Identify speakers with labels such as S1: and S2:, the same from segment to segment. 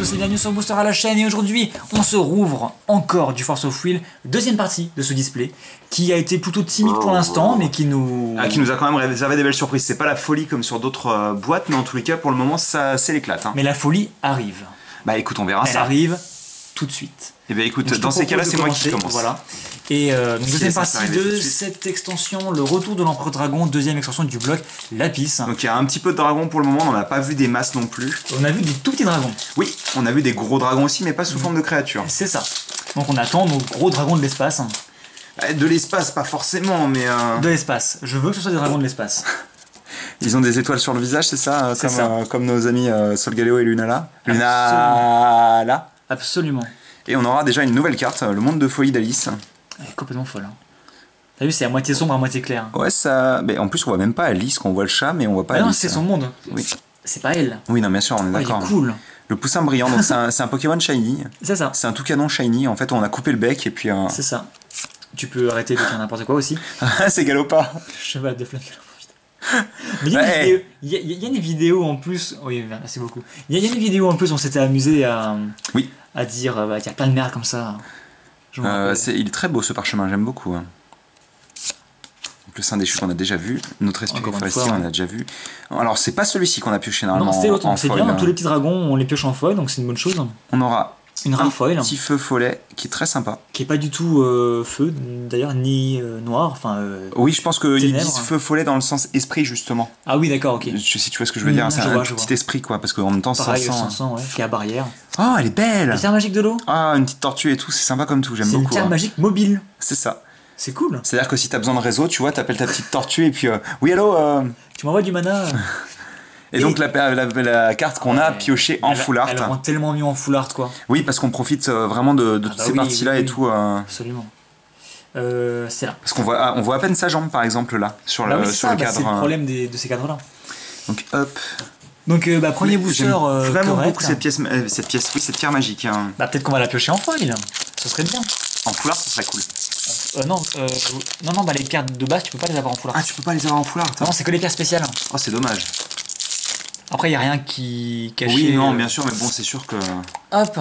S1: tous et bienvenue sur Booster à la chaîne, et aujourd'hui on se rouvre encore du Force of Will, deuxième partie de ce display qui a été plutôt timide pour l'instant mais qui nous
S2: a quand même réservé des belles surprises. C'est pas la folie comme sur d'autres boîtes, mais en tous les cas pour le moment ça c'est l'éclate. Hein.
S1: Mais la folie arrive.
S2: Bah écoute, on verra.
S1: Elle
S2: ça.
S1: arrive tout de suite.
S2: Et bien écoute, dans ces cas-là c'est moi qui commence.
S1: Voilà. Et donc deuxième partie de cette extension, le retour de l'Empereur Dragon, deuxième extension du bloc Lapis.
S2: Donc il y a un petit peu de dragon pour le moment, on n'en a pas vu des masses non plus.
S1: On a vu des tout petits dragons.
S2: Oui, on a vu des gros dragons aussi, mais pas sous forme de créatures.
S1: C'est ça. Donc on attend nos gros dragons de l'espace.
S2: De l'espace, pas forcément, mais...
S1: De l'espace. Je veux que ce soit des dragons de l'espace.
S2: Ils ont des étoiles sur le visage, c'est ça, comme nos amis Solgaleo et Lunala.
S1: Absolument.
S2: Lunala.
S1: Absolument.
S2: Et on aura déjà une nouvelle carte, le monde de folie d'Alice.
S1: Elle est complètement folle. Hein. T'as vu, c'est à moitié sombre, à moitié clair.
S2: Ouais, ça... Mais en plus, on voit même pas Alice quand on voit le chat, mais on voit pas Alice.
S1: Non, c'est son monde.
S2: Oui.
S1: C'est pas elle.
S2: Oui, non, bien sûr, on est d'accord.
S1: Il est cool.
S2: Le poussin brillant, donc c'est un Pokémon shiny.
S1: C'est ça.
S2: C'est un tout canon shiny. En fait, on a coupé le bec et puis...
S1: C'est ça. Tu peux arrêter de dire n'importe quoi aussi.
S2: C'est Galopa.
S1: Cheval de flamme. Mais il y a des vidéos en plus. Oui, merci beaucoup. Il y a des vidéos en plus où on s'était amusé à dire qu'il y a plein de merde comme ça.
S2: Il est très beau ce parchemin, j'aime beaucoup. Hein. Donc, le sein des chutes, on a déjà vu. Notre esprit forestier, on a déjà vu. Alors, c'est pas celui-ci qu'on a pioché normalement.
S1: Non, c'était l'autre. C'est bien,
S2: hein.
S1: tous les petits dragons, on les pioche en foil, donc c'est une bonne chose.
S2: On aura
S1: une rare foil.
S2: Un petit feu follet qui est très sympa.
S1: Qui est pas du tout feu, d'ailleurs, ni noir. Enfin,
S2: oui, je pense qu'ils disent feu follet dans le sens esprit, justement.
S1: Ah oui, d'accord, ok.
S2: Si tu vois ce que je veux dire, c'est un petit esprit, quoi, parce qu'en même temps,
S1: pareil,
S2: ça sent.
S1: Ouais, qui est à barrière.
S2: Oh, elle est belle!
S1: La pierre magique de l'eau.
S2: Ah, une petite tortue et tout, c'est sympa comme tout, j'aime beaucoup.
S1: C'est une pierre magique mobile.
S2: C'est ça.
S1: C'est cool.
S2: C'est-à-dire que si t'as besoin de réseau, tu vois, t'appelles ta petite tortue et puis... oui, allô
S1: Tu m'envoies du mana.
S2: Et donc la carte qu'on a piochée en full art.
S1: Elle rend tellement mieux en full art, quoi.
S2: Oui, parce qu'on profite vraiment de toutes ces parties-là et tout.
S1: Absolument. C'est là.
S2: Parce qu'on voit, on voit à peine sa jambe, par exemple, là, sur le cadre.
S1: C'est le problème de ces cadres-là.
S2: Donc, hop.
S1: Donc, premier booster.
S2: J'aime vraiment
S1: correct,
S2: beaucoup cette cette pierre magique. Hein.
S1: Bah, peut-être qu'on va la piocher en foil. Ce serait bien.
S2: En full art, ce serait cool.
S1: Non, bah, les cartes de base, tu peux pas les avoir en full art.
S2: Ah, tu peux pas les avoir en full art?
S1: Non, c'est que les cartes spéciales.
S2: Oh, c'est dommage.
S1: Après, il n'y a rien qui cache.
S2: Oui, non, bien sûr, mais bon, c'est sûr que.
S1: Hop.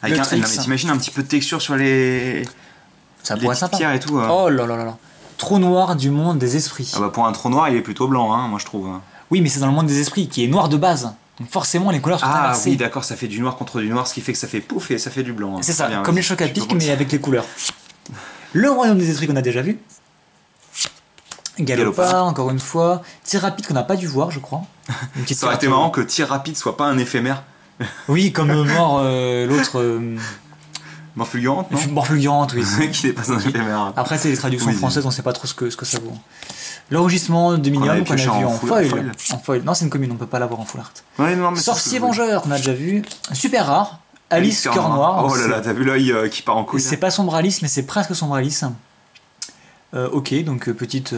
S2: Avec non, mais t'imagines un petit peu de texture sur les.
S1: Ça pourrait être sympa.
S2: Pierres et tout.
S1: Oh là là là là. Trou noir du monde des esprits.
S2: Ah bah pour un trou noir, il est plutôt blanc, hein, moi je trouve.
S1: Oui, mais c'est dans le monde des esprits qui est noir de base. Donc forcément, les couleurs sont inversées.
S2: Ah oui, d'accord, ça fait du noir contre du noir, ce qui fait que ça fait pouf et ça fait du blanc. Hein.
S1: C'est ça, bien, comme les chocs à pic, mais avec les couleurs. Le royaume des esprits qu'on a déjà vu. Galopa, encore une fois. Tir rapide qu'on n'a pas dû voir, je crois.
S2: Ça aurait été marrant que tir rapide soit pas un éphémère.
S1: Oui, comme mort l'autre.
S2: Mort fulgurante, non?
S1: Mort fulgurante, oui.
S2: Qui n'est pas un éphémère.
S1: Après, c'est les traductions françaises, on sait pas trop ce que ça vaut. L'enregistrement de Minium qu'on a vu en foil. En foil. Non, c'est une commune, on peut pas l'avoir en full art.
S2: Ouais, non, mais
S1: Sorcier Vengeur, qu'on a déjà vu. Super rare. Alice Cœur Noir.
S2: Oh là là, t'as vu l'œil qui part en couille.
S1: C'est pas Sombre Alice, mais c'est presque Sombre Alice. Ok, donc petite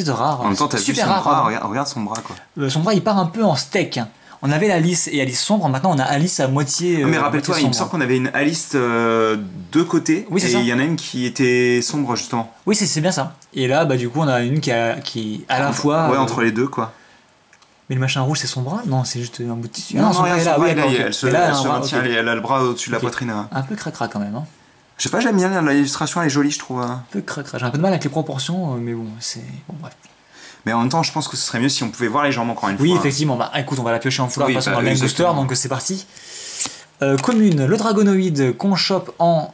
S1: rare.
S2: En même temps, t'as vu son bras, regarde son bras, quoi.
S1: Son bras, il part un peu en steak. On avait Alice et Alice sombre, maintenant on a Alice à moitié.
S2: Mais rappelle-toi, il me semble qu'on avait une Alice de côté,
S1: oui,
S2: et il y en a une qui était sombre, justement.
S1: Oui, c'est bien ça. Et là, bah du coup, on a une qui à la fois...
S2: Ouais, entre les deux, quoi.
S1: Mais le machin rouge, c'est son bras? Non, c'est juste un bout de tissu.
S2: Non, elle se maintient, elle a le bras au-dessus de la poitrine.
S1: Un peu cracra quand même. Hein.
S2: Je sais pas, j'aime bien l'illustration, elle est jolie, je trouve.
S1: Un peu cracra. J'ai un peu de mal avec les proportions, mais bon, c'est... Bon, bref.
S2: Mais en même temps, je pense que ce serait mieux si on pouvait voir les jambes encore une fois.
S1: Oui, effectivement. Bah, écoute, on va la piocher en full art, dans le même booster, donc c'est parti. Commune, le dragonoïde qu'on chope en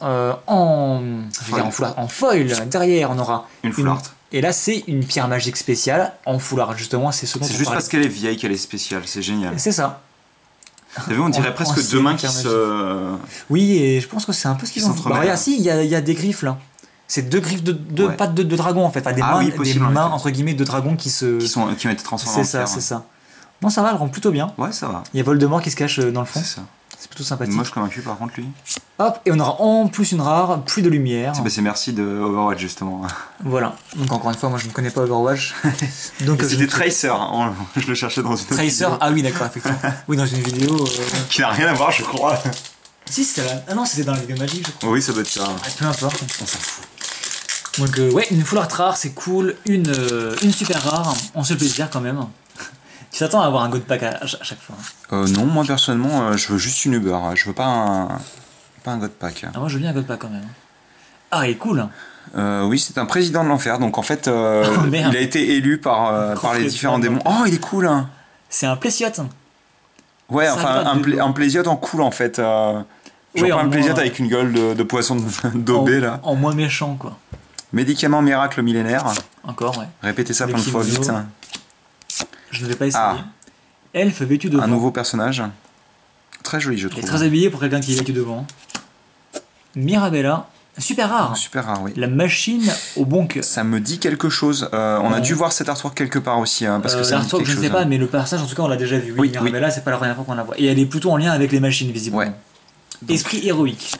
S1: foil. Derrière, on aura
S2: une full art.
S1: Et là, c'est une pierre magique spéciale en full art, justement. C'est
S2: juste parce qu'elle est vieille qu'elle est spéciale, c'est génial.
S1: C'est ça.
S2: T'as vu, on dirait presque deux mains qui se...
S1: Oui, et je pense que c'est un peu ce qu'ils ont fait. Regarde, si, il y a des griffes là. C'est deux griffes de pattes de dragon en fait, des mains entre guillemets de dragon qui
S2: ont été transformées en pierre.
S1: C'est ça. Non, ça va, elle rend plutôt bien.
S2: Ouais, ça va.
S1: Il y a Voldemort qui se cache dans le fond.
S2: C'est ça.
S1: C'est plutôt sympathique.
S2: Moi, je suis convaincu par contre lui.
S1: Hop, et on aura en plus une rare, plus de lumière.
S2: C'est merci de Overwatch justement.
S1: Voilà. Donc encore une fois, moi je ne connais pas Overwatch.
S2: Donc c'était Tracer. Hein. Je le cherchais dans une autre
S1: vidéo. Ah oui, d'accord, effectivement. Oui, dans une vidéo.
S2: Qui n'a rien à voir, je crois.
S1: Si, c'était là. Ah non, c'était dans la vidéo magique, je crois.
S2: Oui, ça doit être ça.
S1: Ah, peu importe.
S2: On s'en fout.
S1: Donc ouais, une full art rare, c'est cool. Une super rare, on se fait plaisir quand même. Tu t'attends à avoir un God Pack à chaque fois.
S2: Non, moi personnellement, je veux juste une Uber. Je veux pas un God Pack.
S1: Ah, moi je veux bien un God Pack quand même. Ah, il est cool.
S2: Oui, c'est un président de l'enfer. Donc en fait, il a été élu par les différents démons. Oh, il est cool.
S1: C'est un Plésiote.
S2: Ouais, enfin un Plésiote en cool en fait. Genre pas un Plésiote avec une gueule de poisson daubé là.
S1: En moins méchant quoi.
S2: Médicament miracle millénaire.
S1: Encore, ouais.
S2: Répétez ça plein de fois vite.
S1: Je ne vais pas essayer. Elfe vêtu de vent.
S2: Un nouveau personnage. Très joli, je trouve.
S1: Il est très habillé pour quelqu'un qui est vêtu de vent. Mirabella. Super rare.
S2: Super rare, oui.
S1: La machine au bon cœur.
S2: Ça me dit quelque chose. On a dû voir cet artwork quelque part aussi. Parce que
S1: l'artwork, je ne sais pas, mais le personnage, en tout cas, on l'a déjà vu. Oui, Mirabella, c'est pas la première fois qu'on la voit. Et elle est plutôt en lien avec les machines, visiblement.
S2: Ouais.
S1: Esprit héroïque.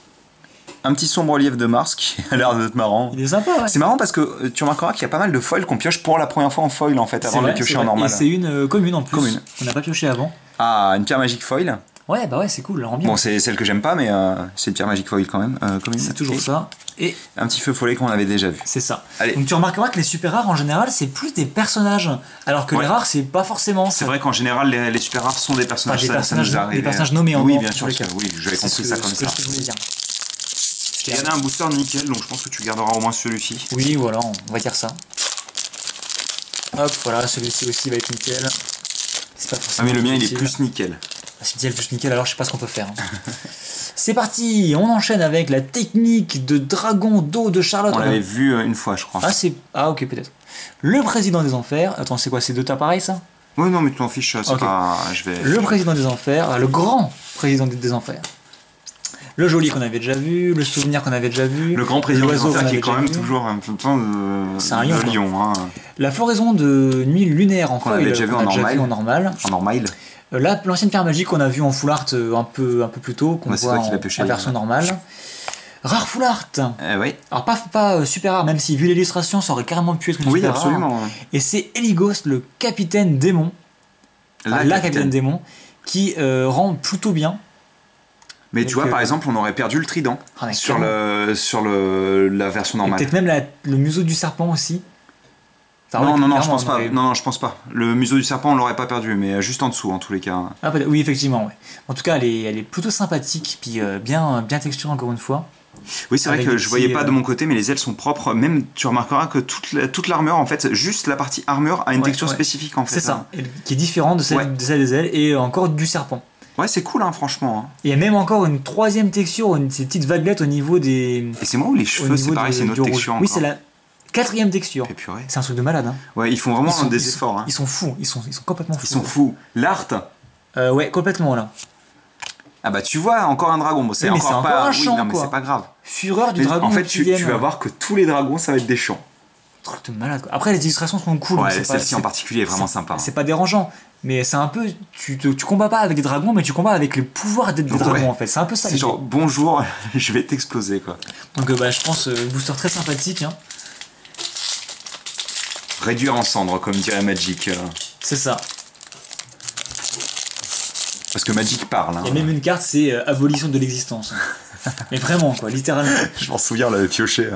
S2: Un petit sombre lièvre de Mars qui a l'air d'être marrant.
S1: Il est sympa, ouais.
S2: C'est marrant parce que tu remarqueras qu'il y a pas mal de foils qu'on pioche pour la première fois en foil en fait, avant de les piocher en normal.
S1: Et c'est une commune en plus. Commune. On n'a pas pioché avant.
S2: Ah, une pierre magique foil.
S1: Ouais, bah ouais, c'est cool, elle rend bien.
S2: Bon, c'est celle que j'aime pas, mais c'est une pierre magique foil quand même.
S1: C'est toujours ça. Et
S2: un petit feu follet qu'on avait déjà vu.
S1: C'est ça.
S2: Allez.
S1: Donc tu remarqueras que les super rares en général, c'est plus des personnages, alors que les rares, c'est pas forcément.
S2: C'est vrai qu'en général, les super rares sont des personnages.
S1: Enfin, des personnages nommés en
S2: oui, bien sûr. Oui, j'avais compris ça comme ça.
S1: C'est ce que je voulais dire.
S2: Il y en a un booster nickel, donc je pense que tu garderas au moins celui-ci.
S1: Oui, voilà, on va dire ça. Hop, voilà, celui-ci aussi va être nickel.
S2: Mais le mien, il est plus nickel.
S1: Si c'est plus nickel, alors je sais pas ce qu'on peut faire. C'est parti, on enchaîne avec la technique de dragon d'eau de Charlotte.
S2: On l'avait vu une fois, je crois.
S1: Ah, ok, peut-être. Le président des enfers. Attends, c'est quoi, c'est deux tas pareils, ça?
S2: Oui, non, mais tu t'en fiches, c'est pas.
S1: Le président des enfers, le grand président des enfers. Le joli qu'on avait déjà vu, le souvenir qu'on avait déjà vu.
S2: Le grand président des enfers qui est quand même toujours un peu
S1: de
S2: lion. Hein.
S1: La floraison de nuit lunaire en foil.
S2: On avait déjà vu en
S1: normal.
S2: En normal.
S1: Là, l'ancienne pierre magique qu'on a vu en full art un peu plus tôt, qu'on voit en version normale. Rare full art.
S2: Oui.
S1: Alors pas super rare, même si vu l'illustration, ça aurait carrément pu être une super rare. Oui, absolument. Et c'est Eligos, le capitaine démon. La capitaine démon, qui rend plutôt bien.
S2: Mais donc, tu vois, par exemple, on aurait perdu le trident sur la version normale.
S1: Peut-être même le museau du serpent aussi.
S2: Non, je pense pas. Non, je pense pas. Le museau du serpent, on l'aurait pas perdu, mais juste en dessous, en tous les cas.
S1: Ah, oui, effectivement. Ouais. En tout cas, elle est plutôt sympathique, puis bien texturée encore une fois.
S2: Oui, c'est vrai que je voyais pas de mon côté, mais les ailes sont propres. Même, tu remarqueras que toute l'armure, en fait, juste la partie armure a une texture spécifique, en fait.
S1: C'est ça, qui est différente de celle des ailes et encore du serpent.
S2: Ouais, c'est cool, hein, franchement.
S1: Il y a même encore une troisième texture, ces petites vaguelettes au niveau des.
S2: Et c'est moi ou les cheveux, c'est pareil, c'est une autre texture.
S1: Oui, c'est la quatrième texture. C'est un truc de malade. Hein.
S2: Ouais, ils font vraiment des efforts.
S1: Ils sont fous, ils sont complètement fous.
S2: Ils sont fous. L'art
S1: ouais, complètement là.
S2: Ah bah tu vois, encore un dragon. Bon, c'est encore pas un chant, non, mais c'est pas grave.
S1: Fureur du dragon.
S2: En fait, tu vas voir que tous les dragons, ça va être des chants.
S1: Truc de malade. Après, les illustrations sont cool.
S2: Ouais, celle-ci en particulier est vraiment sympa.
S1: C'est pas dérangeant. Mais c'est un peu. Tu combats pas avec des dragons, mais tu combats avec les pouvoirs d'être des dragons en fait. C'est un peu ça.
S2: C'est genre bonjour, je vais t'exploser quoi.
S1: Donc je pense booster très sympathique. Hein.
S2: Réduire en cendres, comme dirait Magic.
S1: C'est ça.
S2: Parce que Magic parle. Hein.
S1: Il y a même une carte, c'est abolition de l'existence. Mais vraiment quoi, littéralement.
S2: Je m'en souviens, on l'avait pioché.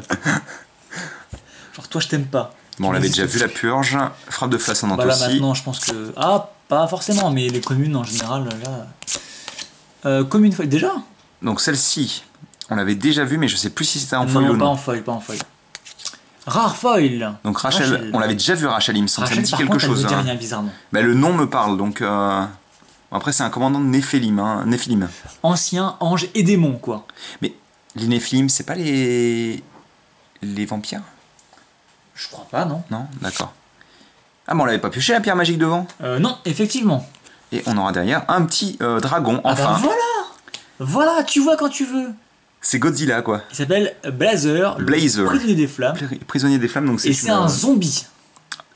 S1: Genre toi je t'aime pas.
S2: Bon, on l'avait déjà vu la purge, frappe de face en aussi.
S1: Là maintenant je pense que. Ah, pas forcément, mais les communes en général, là. Commune foil, déjà.
S2: Donc celle-ci, on l'avait déjà vu, mais je sais plus si c'était en foil ou non.
S1: Non, pas en foil. Rare foil.
S2: Donc Rachel. On l'avait déjà vu Rachel, il me semble. Ça me dit quelque chose.
S1: Elle me dit rien bizarrement.
S2: Bah, le nom me parle, donc. Après, c'est un commandant de Néphilim. Hein. Néphilim.
S1: Ancien ange et démon, quoi.
S2: Mais les Néphilim, c'est pas les vampires?
S1: Je crois pas, non.
S2: Non, d'accord. Ah, mais on l'avait pas pioché la pierre magique devant?
S1: Non, effectivement.
S2: Et on aura derrière un petit dragon, enfin.
S1: Bah voilà, tu vois quand tu veux.
S2: C'est Godzilla, quoi.
S1: Il s'appelle Blazer. Prisonnier des flammes.
S2: Prisonnier des flammes, donc c'est.
S1: Et c'est un zombie.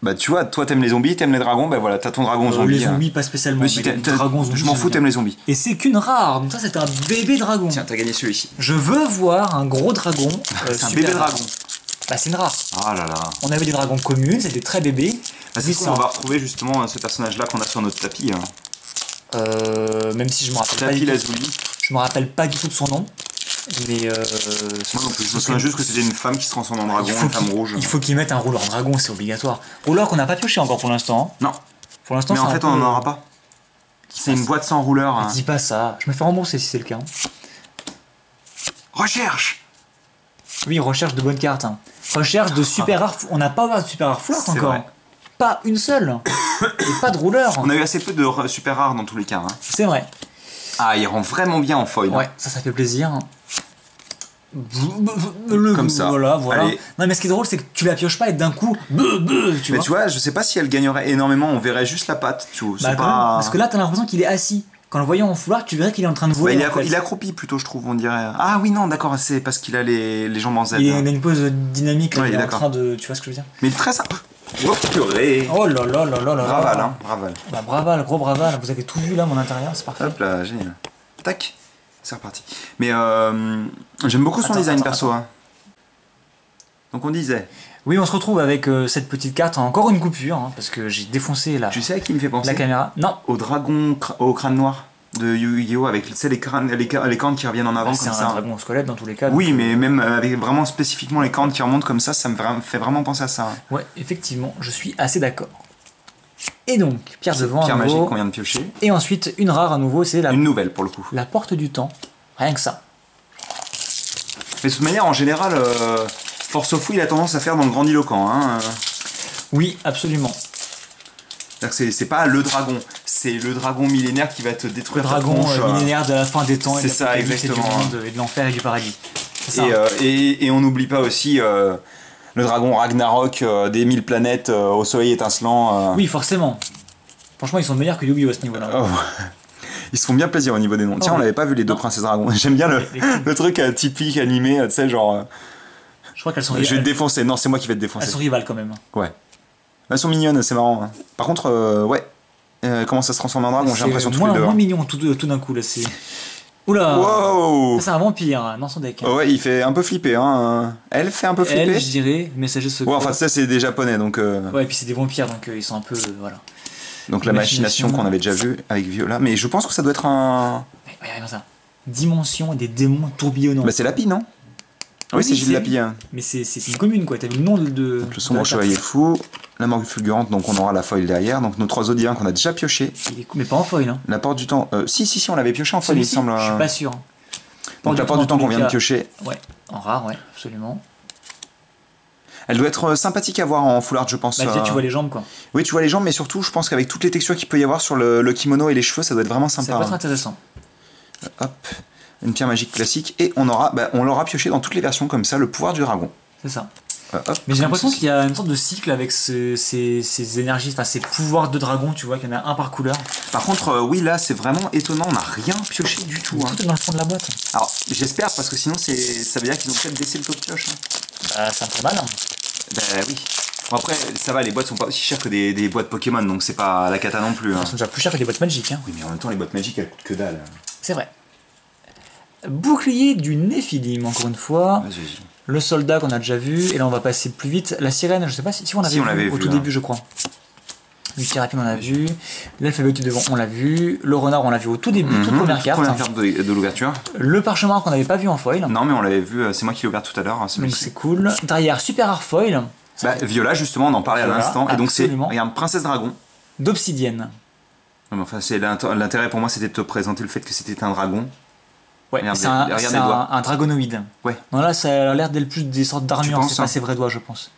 S2: Bah tu vois, toi t'aimes les zombies, t'aimes les dragons, bah voilà, t'as ton dragon zombie.
S1: Les zombies pas spécialement, mais les dragons zombies.
S2: Je m'en fous, t'aimes les zombies.
S1: Et c'est qu'une rare, donc ça c'est un bébé dragon.
S2: Tiens, t'as gagné celui-ci.
S1: Je veux voir un gros dragon.
S2: C'est un bébé dragon.
S1: Bah c'est une rare.
S2: Ah là là.
S1: On avait des dragons communes, c'était très bébé.
S2: Ah c'est ça, on va retrouver justement ce personnage-là qu'on a sur notre tapis.
S1: Même si je me rappelle
S2: tapis Lazuli.
S1: Je me rappelle pas du tout de son nom. Mais
S2: moi non plus, je me souviens juste que c'était une femme qui se transforme en dragon, une femme rouge.
S1: Il faut qu'ils mettent un rouleur dragon, c'est obligatoire. Rouleur qu'on n'a pas pioché encore pour l'instant.
S2: Non.
S1: Pour l'instant,
S2: mais en fait, on n'en aura pas. C'est une boîte sans rouleur.
S1: Hein. Dis pas ça. Je me fais rembourser si c'est le cas.
S2: Recherche.
S1: Oui, recherche de bonnes cartes. Hein. Recherche de super rare. On n'a pas ouvert de super rare Full Art encore. Vrai. Pas une seule. Et pas de rouleur.
S2: On a eu assez peu de super rares dans tous les cas. Hein.
S1: C'est vrai.
S2: Ah, il rend vraiment bien en foil.
S1: Ouais, ça fait plaisir.
S2: Comme ça.
S1: Voilà. Allez. Non, mais ce qui est drôle, c'est que tu la pioches pas et d'un coup,
S2: tu vois, je sais pas si elle gagnerait énormément. On verrait juste la patte. Tu vois,
S1: pas... Parce que là, t'as l'impression qu'il est assis. Quand le voyant en foulard, tu verrais qu'il est en train de voler.
S2: Il est accroupi plutôt, je trouve, on dirait. Ah oui, non, d'accord, c'est parce qu'il a les jambes en Z.
S1: Il a une pose dynamique, là, il est en train de. Tu vois ce que je veux dire?
S2: Mais très simple. Oh purée.
S1: Oh là là là là là.
S2: Braval, hein, Braval.
S1: Bah, Braval, gros Braval. Vous avez tout vu là, mon intérieur, c'est parfait.
S2: Hop là, génial. Tac, c'est reparti. Mais j'aime beaucoup son design perso. Hein. Donc on disait.
S1: Oui, on se retrouve avec cette petite carte, encore une coupure, hein, parce que j'ai défoncé la.
S2: Tu sais à qui il me fait penser?
S1: La caméra. Non.
S2: Au dragon au crâne noir de Yu-Gi-Oh! Avec les cornes qui reviennent en avant comme ça.
S1: C'est un dragon squelette dans tous les cas.
S2: Oui, mais même avec vraiment spécifiquement les cornes qui remontent comme ça me fait vraiment penser à ça.
S1: Ouais, effectivement, je suis assez d'accord. Et donc, pierre de vent.
S2: Pierre magique qu'on vient de piocher.
S1: Et ensuite, une rare à nouveau, c'est la.
S2: Une nouvelle pour le coup.
S1: La porte du temps. Rien que ça.
S2: Mais de toute manière, en général, Force of Will a tendance à faire dans le grandiloquent. Hein.
S1: Oui, absolument.
S2: C'est pas le dragon, c'est le dragon millénaire qui va te détruire.
S1: Le dragon millénaire de la fin des temps.
S2: C'est ça, exactement.
S1: Et de l'enfer et du paradis.
S2: Ça. Et on n'oublie pas aussi le dragon Ragnarok des 1000 planètes au soleil étincelant.
S1: Oui, forcément. Franchement, ils sont meilleurs que Yu-Gi-Oh! À ce niveau-là.
S2: Oh. Ils se font bien plaisir au niveau des noms. Tiens, on n'avait pas vu les deux princesses dragons. J'aime bien le truc typique animé, tu sais, genre.
S1: Je crois qu'elles sont rivales.
S2: Je vais te défoncer. Non, c'est moi qui vais te défoncer.
S1: Elles sont rivales quand même.
S2: Ouais. Elles sont mignonnes, c'est marrant. Hein. Par contre, ouais. Comment ça se transforme en dragon? J'ai l'impression tous les deux.
S1: Moins mignon tout d'un coup là. C'est. Oula.
S2: Wow.
S1: Ça, c'est un vampire dans son deck.
S2: Ouais, il fait un peu flipper. Hein. Elle fait un peu flipper.
S1: Elle, je dirais, messager secret.
S2: Ouais, enfin ça c'est des japonais donc.
S1: Ouais, et puis c'est des vampires donc ils sont un peu voilà.
S2: Donc la machination qu'on avait déjà vue avec Viola, mais je pense que ça doit être un.
S1: Regarde ça. Dimension et des démons tourbillonnants.
S2: Bah c'est Lapi, non? Oui, c'est Gilles Lapi. Hein.
S1: Mais c'est une commune quoi. T'as vu le nom de.
S2: Le sombre chevalier fou, la morgue fulgurante, donc on aura la foil derrière. Donc nos 3 autres divins qu'on a déjà pioché.
S1: Mais pas en foil. Hein.
S2: La porte du temps. Si, on l'avait pioché en foil, il me semble.
S1: Je suis pas sûr.
S2: Donc la porte du temps qu'on vient de piocher.
S1: Ouais, en rare, ouais, absolument.
S2: Elle doit être sympathique à voir en full art, je pense.
S1: Bah, tu vois les jambes, quoi.
S2: Oui, tu vois les jambes, mais surtout, je pense qu'avec toutes les textures qu'il peut y avoir sur le kimono et les cheveux, ça doit être vraiment sympa.
S1: Ça peut être intéressant.
S2: Hop, une pierre magique classique. Et on l'aura pioché dans toutes les versions comme ça, le pouvoir du dragon.
S1: C'est ça.
S2: Hop,
S1: mais j'ai l'impression qu'il y a une sorte de cycle avec ces énergies, enfin ces pouvoirs de dragon, tu vois, qu'il y en a un par couleur.
S2: Par contre, oui, là, c'est vraiment étonnant, on n'a rien pioché du tout.
S1: Tout est dans le fond de la boîte.
S2: Alors, j'espère, parce que sinon, ça veut dire qu'ils ont peut-être baissé le taux de pioche. Hein.
S1: Bah, ça me fait mal. Hein.
S2: Bah oui. Bon, après, ça va, les boîtes sont pas aussi chères que des boîtes Pokémon, donc c'est pas la cata non plus. Hein.
S1: Elles sont déjà plus chères que les boîtes Magic. Hein.
S2: Oui, mais en même temps, les boîtes Magic, elles coûtent que dalle.
S1: C'est vrai. Bouclier du Néphilim, encore une fois.
S2: Vas-y.
S1: Le soldat qu'on a déjà vu, et là on va passer plus vite. La sirène, je sais pas si on l'avait vu au tout début, je crois. Le Thérapine, on l'a vu. L'alphabet du devant, on l'a vu. Le renard, on l'a vu au tout début, toute première carte.
S2: Première carte de l'ouverture.
S1: Le parchemin qu'on n'avait pas vu en foil.
S2: Non, mais on l'avait vu, c'est moi qui l'ai ouvert tout à l'heure.
S1: Donc c'est cool. Derrière, super rare foil.
S2: Bah, Viola, justement, on en parlait à l'instant. Et donc c'est, regarde, Princesse Dragon.
S1: D'obsidienne.
S2: Enfin, l'intérêt pour moi, c'était de te présenter le fait que c'était un dragon.
S1: Ouais, c'est un dragonoïde.
S2: Ouais.
S1: Non, là, ça a l'air d'être plus des sortes d'armures, c'est pas ses vrais doigts, je pense.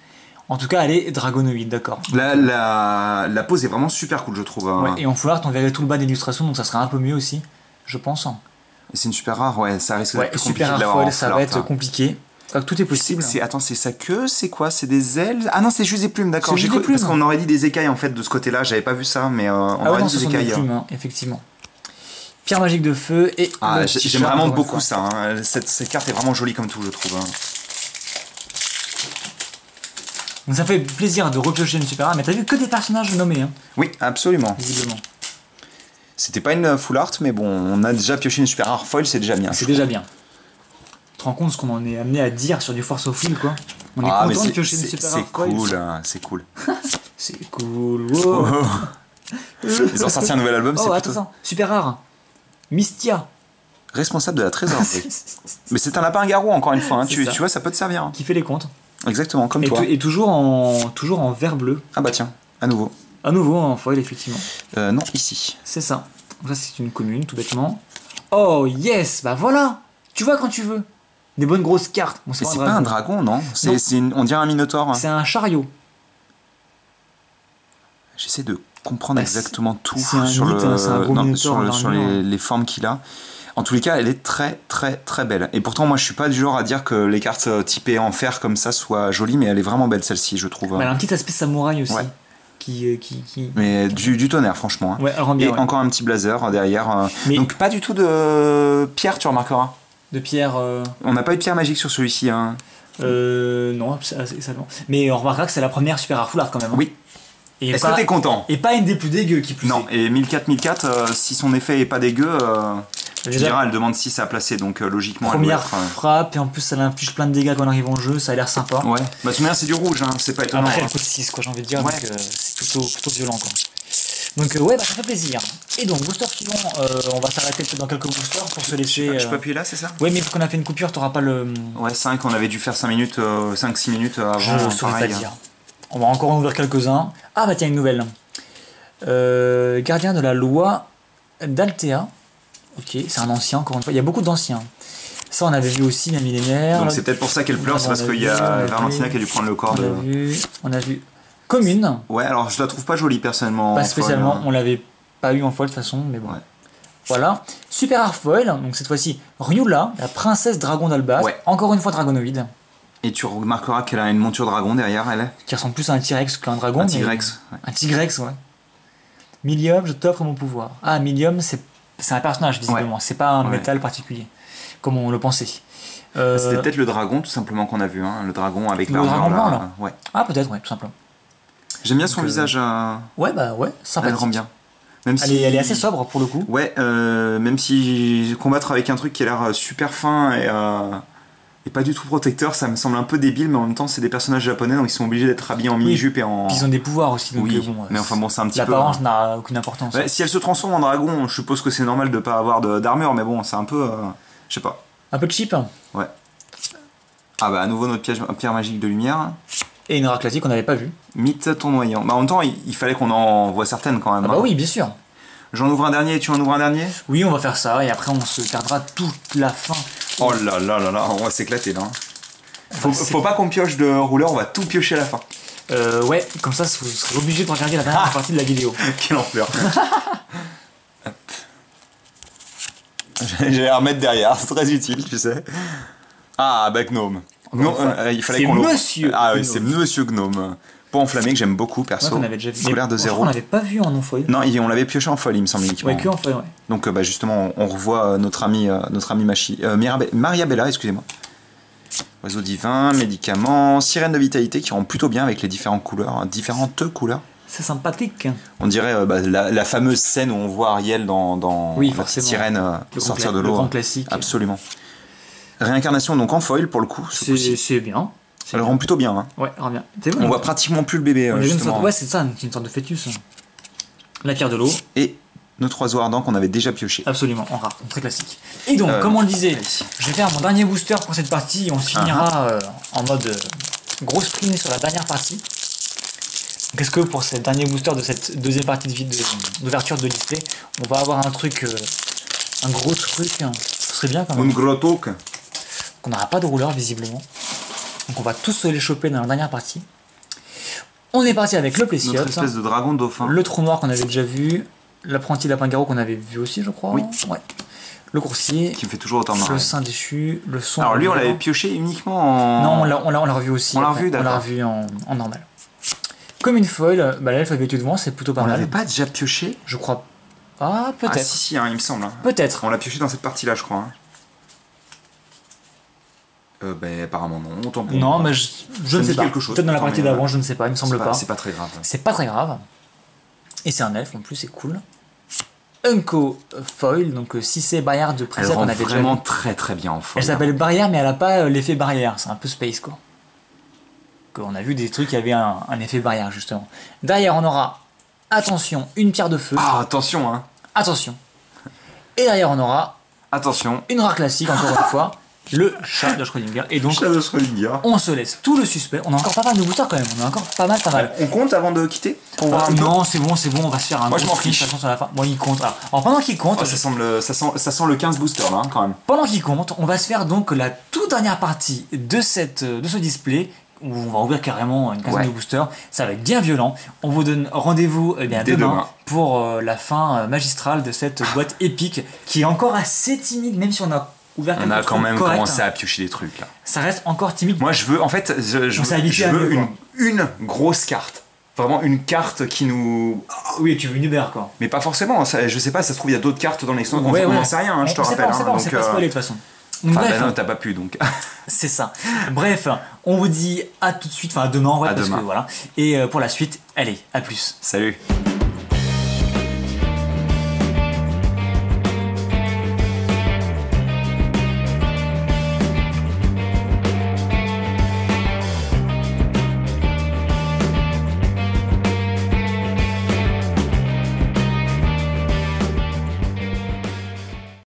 S1: En tout cas, elle est dragonoïde, d'accord.
S2: La pose est vraiment super cool, je trouve.
S1: Ouais, et en full art, on verrait tout le bas d'illustration, donc ça serait un peu mieux aussi, je pense.
S2: C'est une super rare, ouais, ça risque d'être plus compliqué
S1: super
S2: de
S1: rare foil, ça va être compliqué. Tout est possible.
S2: Attends, c'est sa queue, c'est quoi? C'est des ailes? Ah non, c'est juste des plumes, d'accord. J'ai cru parce qu'on aurait dit des écailles en fait de ce côté-là, j'avais pas vu ça, mais on aurait dit des écailles.
S1: Des plumes, hein, effectivement. Pierre magique de feu et.
S2: J'aime vraiment beaucoup ça. Hein. Cette carte est vraiment jolie comme tout, je trouve. Hein.
S1: Donc ça fait plaisir de repiocher une super rare, mais t'as vu que des personnages nommés. Hein.
S2: Oui, absolument.
S1: Visiblement.
S2: C'était pas une full art, mais bon, on a déjà pioché une super rare foil, c'est déjà bien.
S1: C'est déjà bien. Tu te rends compte ce qu'on en est amené à dire sur du Force of Will, quoi. On est content de piocher une super rare foil.
S2: C'est cool, hein, c'est cool.
S1: C'est cool. Wow.
S2: Ils ont sorti un nouvel album, c'est
S1: plutôt... attends, super rare. Mystia.
S2: Responsable de la trésorerie. Mais c'est un lapin garou, encore une fois. Hein. Tu vois, ça peut te servir. Hein.
S1: Qui fait les comptes.
S2: Exactement, comme toi.
S1: Et toujours en vert bleu.
S2: Ah bah tiens, à nouveau.
S1: À nouveau en foil, effectivement.
S2: Non, ici.
S1: C'est ça. Donc ça, c'est une commune, tout bêtement. Oh, yes. Bah voilà. Tu vois quand tu veux. Des bonnes grosses cartes.
S2: Bon, c'est pas un dragon, non, on dirait un minotaure. Hein.
S1: C'est un chariot.
S2: J'essaie de comprendre exactement tout
S1: sur
S2: les formes qu'il a. En tous les cas, elle est très très très belle. Et pourtant, moi, je suis pas du genre à dire que les cartes typées en fer comme ça soient jolies, mais elle est vraiment belle celle-ci, je trouve.
S1: Elle a un petit aspect samouraï aussi.
S2: Ouais.
S1: Mais
S2: du tonnerre, franchement. Hein.
S1: Ouais, elle rend bien,
S2: et encore un petit blazer derrière. Mais... Donc pas du tout de pierre, tu remarqueras.
S1: De pierre.
S2: On n'a pas eu de pierre magique sur celui-ci. Hein.
S1: Non, mais on remarquera que c'est la première super rare full art quand même. Hein.
S2: Oui. Est-ce que t'es content?
S1: Et pas une des plus dégueu qui plus.
S2: Non, et 1004, si son effet est pas dégueu, tu diras, elle demande 6 à placer, donc logiquement.
S1: Première frappe, et en plus elle inflige plein de dégâts quand on arrive en jeu, ça a l'air sympa.
S2: Ouais, bah tout c'est du rouge, hein, c'est pas étonnant.
S1: Après elle coûte 6, quoi, j'ai envie de dire, donc c'est plutôt violent, quoi. Donc ouais, bah ça fait plaisir. Et donc, booster suivant, on va s'arrêter peut-être dans quelques boosters pour se laisser.
S2: Je peux appuyer là, c'est ça?
S1: Ouais, mais vu qu'on a fait une coupure, t'auras pas le.
S2: Ouais, 5, on avait dû faire 5 minutes, 5-6 minutes avant.
S1: Je saurais pas dire. On va encore en ouvrir quelques-uns. Ah bah tiens, une nouvelle. Gardien de la loi d'Altea. Ok, c'est un ancien, encore une fois. Il y a beaucoup d'anciens. Ça, on avait vu aussi, la millénaire.
S2: Donc c'est peut-être pour ça qu'elle pleure, c'est parce qu'il y a Valentina qui a dû prendre le corps de.
S1: On a vu. Commune.
S2: Ouais, alors je la trouve pas jolie personnellement.
S1: Pas spécialement, on l'avait pas eu en foil de toute façon, mais bon. Ouais. Voilà. Super rare foil, donc cette fois-ci, Ryula, la princesse dragon d'Albat. Ouais. Encore une fois dragonoïde.
S2: Et tu remarqueras qu'elle a une monture dragon derrière, elle.
S1: Qui ressemble plus à un T-Rex qu'à un dragon.
S2: Un T-Rex.
S1: Ouais. Un T-Rex, ouais. Milium, je t'offre mon pouvoir. Ah, Milium, c'est un personnage, visiblement. Ouais. C'est pas un métal particulier, comme on le pensait.
S2: C'était peut-être le dragon, tout simplement, qu'on a vu. Hein. Le dragon avec
S1: l'armure là.
S2: Ouais.
S1: Ah, peut-être, ouais, tout simplement.
S2: J'aime bien son visage.
S1: Ouais, bah ouais, sympathique.
S2: Elle rend bien. Même
S1: elle est assez sobre pour le coup.
S2: Ouais, même si combattre avec un truc qui a l'air super fin et pas du tout protecteur, ça me semble un peu débile, mais en même temps, c'est des personnages japonais, donc ils sont obligés d'être habillés en mini-jupe et en.
S1: Puis ils ont des pouvoirs aussi, donc
S2: oui, bon, mais enfin bon, c'est un petit peu.
S1: L'apparence n'a aucune importance.
S2: Ouais, si elle se transforme en dragon, je suppose que c'est normal de pas avoir d'armure, mais bon, c'est un peu. Je sais pas.
S1: Un peu cheap.
S2: Ouais. Ah bah, à nouveau notre pierre magique de lumière.
S1: Et une rare classique qu'on n'avait pas vue.
S2: Mythe tournoyant. Bah, en même temps, il fallait qu'on en voit certaines quand même.
S1: Ah bah oui, bien sûr.
S2: J'en ouvre un dernier et tu en ouvres un dernier?
S1: Oui, on va faire ça, et après on se gardera toute la fin.
S2: Oh là là là là, on va s'éclater là. Faut pas qu'on pioche de rouleur, on va tout piocher à la fin.
S1: Ouais, comme ça vous serez obligé de regarder la dernière partie de la vidéo.
S2: Quelle ampleur. J'allais la remettre derrière, c'est très utile, tu sais. Ah, bah Gnome. Il fallait qu'on
S1: Monsieur.
S2: Ah oui, c'est Monsieur Gnome. Pot enflammé que j'aime beaucoup, perso.
S1: Ouais, on avait déjà vu.
S2: Scolaire de 0.
S1: On l'avait pas vu en non-foil.
S2: Non, on l'avait pioché en foil, il me semble uniquement.
S1: Ouais, que en foil, ouais.
S2: Donc bah, justement, on revoit notre ami Maria Bella, excusez-moi. Oiseau divin, médicaments, sirène de vitalité qui rend plutôt bien avec les différentes couleurs.
S1: C'est sympathique.
S2: On dirait la fameuse scène où on voit Ariel dans la sirène sortir de l'eau.
S1: Le grand classique.
S2: Absolument. Réincarnation donc en foil pour le coup.
S1: C'est bien.
S2: Elle rend plutôt bien. Hein.
S1: Ouais, elle rend bien.
S2: On voit pratiquement plus le bébé.
S1: Ouais, c'est ça, une sorte de fœtus. La pierre de l'eau.
S2: Et notre oiseau ardent qu'on avait déjà pioché.
S1: Absolument, en rare, très classique. Et donc, comme on le disait, je vais faire mon dernier booster pour cette partie. On se finira en mode gros sprint sur la dernière partie. Qu'est-ce que pour ce dernier booster de cette deuxième partie d'ouverture de display, on va avoir un truc, un gros truc. Ce serait bien quand même.
S2: Un gros truc.
S1: Qu'on n'aura pas de rouleur visiblement. Donc on va tous se les choper dans la dernière partie. On est parti avec le Plessiote.
S2: Notre espèce de dragon dauphin.
S1: Le trou noir qu'on avait déjà vu. L'apprenti lapin-garou qu'on avait vu aussi, je crois.
S2: Oui.
S1: Ouais. Le coursier.
S2: Qui me fait toujours autant marrer.
S1: Le sein déchu. Le son.
S2: Alors lui, on l'avait pioché uniquement en.
S1: Non, on l'a revu aussi.
S2: On l'a revu, d'accord.
S1: On l'a revu en normal. Comme une foil, l'elfe vêtu de vent, c'est plutôt pas mal.
S2: On l'avait pas déjà pioché?
S1: Je crois. Ah, peut-être.
S2: Ah, si, hein, il me semble.
S1: Peut-être.
S2: On l'a pioché dans cette partie-là, je crois. Hein. Apparemment non. Autant pour
S1: non, mais je ne sais pas. Peut-être dans la partie d'avant, je ne sais pas, il me semble pas.
S2: C'est pas très grave.
S1: C'est pas très grave. Et c'est un elfe en plus, c'est cool. Unco Foil, donc si c'est barrière de préserve, on avait déjà
S2: vraiment très très bien en foil.
S1: Elle s'appelle barrière, mais elle a pas l'effet barrière, c'est un peu space quoi. On a vu des trucs qui avaient un effet barrière justement. Derrière, on aura, attention, une pierre de feu.
S2: Ah, attention, hein.
S1: Attention. Et derrière, on aura,
S2: attention,
S1: une rare classique encore une fois. le chat de Schrödinger. Et donc,
S2: Chat de Schrödinger.
S1: on se laisse tout le suspect. On a encore pas mal de boosters quand même. On a encore pas mal.
S2: On compte avant de quitter pour voir un peu.
S1: Non, c'est bon, on va se faire un
S2: Moi, je m'en
S1: sprint,
S2: fiche.
S1: de toute façon, sur la fin. Bon, il compte. Alors pendant qu'il compte,
S2: Oh, ça sent le 15 booster là, quand même.
S1: pendant qu'il compte, on va se faire donc la toute dernière partie de ce display où on va ouvrir carrément une quinzaine de boosters. Ça va être bien violent. On vous donne rendez-vous demain pour la fin magistrale de cette boîte épique qui est encore assez timide, même si on a ouvert
S2: On a quand même
S1: correct,
S2: commencé à piocher des trucs là.
S1: Ça reste encore timide.
S2: Moi je veux, en fait, je veux une grosse carte. Vraiment une carte qui nous.
S1: Oui, tu veux une Uber quoi.
S2: Mais pas forcément, je sais pas, ça se trouve il y a d'autres cartes dans l'extension, on n'en sait rien, je te rappelle.
S1: On sait pas spoiler de toute façon.
S2: Bref, non, t'as pas pu donc.
S1: C'est ça. Bref, on vous dit à tout de suite, enfin à demain, ouais, parce que voilà. Et pour la suite, allez, à plus.
S2: Salut.